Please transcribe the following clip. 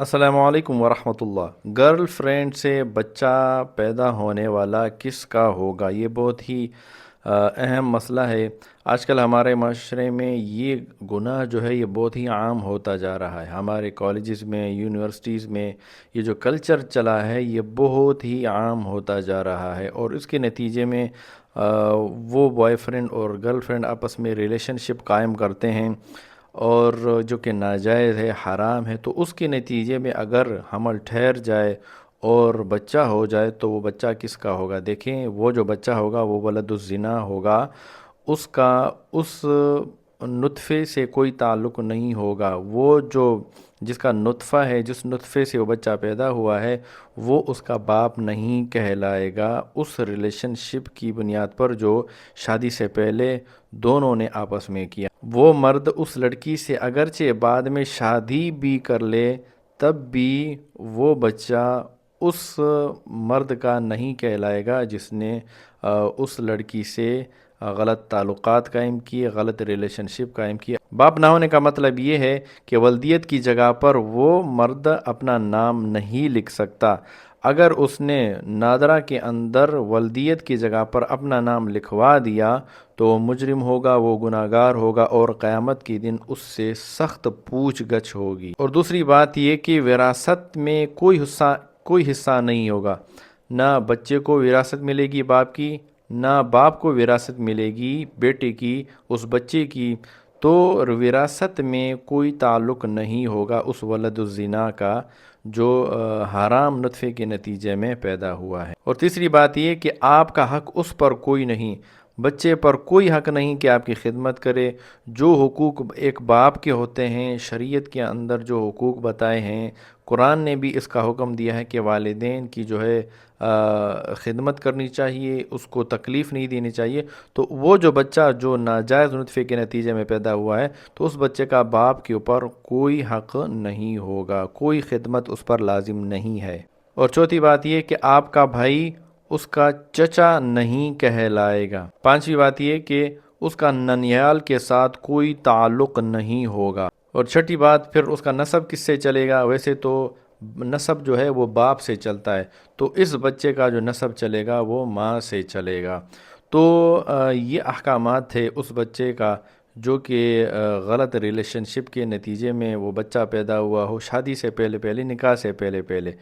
السلام علیکم ورحمۃ اللہ۔ گرل فرینڈ سے بچہ پیدا ہونے والا کس کا ہوگا؟ یہ بہت ہی اہم مسئلہ ہے۔ آج کل ہمارے معاشرے میں یہ گناہ جو ہے یہ بہت ہی عام ہوتا جا رہا ہے۔ ہمارے کالجز میں، یونیورسٹیز میں یہ جو کلچر چلا ہے یہ بہت ہی عام ہوتا جا رہا ہے، اور اس کے نتیجے میں وہ بوائے فرینڈ اور گرل فرینڈ آپس میں ریلیشن شپ قائم کرتے ہیں، اور جو کہ ناجائز ہے، حرام ہے۔ تو اس کے نتیجے میں اگر حمل ٹھہر جائے اور بچہ ہو جائے تو وہ بچہ کس کا ہوگا؟ دیکھیں، وہ جو بچہ ہوگا وہ ولد الزنا ہوگا۔ اس کا اس نطفے سے کوئی تعلق نہیں ہوگا۔ وہ جو جس کا نطفہ ہے، جس نطفے سے وہ بچہ پیدا ہوا ہے، وہ اس کا باپ نہیں کہلائے گا۔ اس ریلیشن شپ کی بنیاد پر جو شادی سے پہلے دونوں نے آپس میں کیا، وہ مرد اس لڑکی سے اگرچہ بعد میں شادی بھی کر لے تب بھی وہ بچہ اس مرد کا نہیں کہلائے گا جس نے اس لڑکی سے غلط تعلقات قائم کیے، غلط ریلیشن شپ قائم کیے۔ باپ نہ ہونے کا مطلب یہ ہے کہ ولدیت کی جگہ پر وہ مرد اپنا نام نہیں لکھ سکتا۔ اگر اس نے نادرہ کے اندر ولدیت کی جگہ پر اپنا نام لکھوا دیا تو وہ مجرم ہوگا، وہ گناہگار ہوگا، اور قیامت کے دن اس سے سخت پوچھ گچھ ہوگی۔ اور دوسری بات یہ کہ وراثت میں کوئی حصہ نہیں ہوگا۔ نہ بچے کو وراثت ملے گی باپ کی، نہ باپ کو وراثت ملے گی بیٹے کی، اس بچے کی۔ تو وراثت میں کوئی تعلق نہیں ہوگا اس ولد الزنا کا جو حرام نطفے کے نتیجے میں پیدا ہوا ہے۔ اور تیسری بات یہ کہ آپ کا حق اس پر کوئی نہیں، بچے پر کوئی حق نہیں کہ آپ کی خدمت کرے۔ جو حقوق ایک باپ کے ہوتے ہیں، شریعت کے اندر جو حقوق بتائے ہیں، قرآن نے بھی اس کا حکم دیا ہے کہ والدین کی جو ہے خدمت کرنی چاہیے، اس کو تکلیف نہیں دینی چاہیے۔ تو وہ جو بچہ جو ناجائز نطفے کے نتیجے میں پیدا ہوا ہے تو اس بچے کا باپ کے اوپر کوئی حق نہیں ہوگا، کوئی خدمت اس پر لازم نہیں ہے۔ اور چوتھی بات یہ کہ آپ کا بھائی اس کا چچا نہیں کہلائے گا۔ پانچویں بات یہ کہ اس کا ننیال کے ساتھ کوئی تعلق نہیں ہوگا۔ اور چھٹی بات پھر اس کا نسب کس سے چلے گا؟ ویسے تو نسب جو ہے وہ باپ سے چلتا ہے، تو اس بچے کا جو نسب چلے گا وہ ماں سے چلے گا۔ تو یہ احکامات تھے اس بچے کا جو کہ غلط ریلیشن شپ کے نتیجے میں وہ بچہ پیدا ہوا ہو، شادی سے پہلے پہلے، نکاح سے پہلے پہلے۔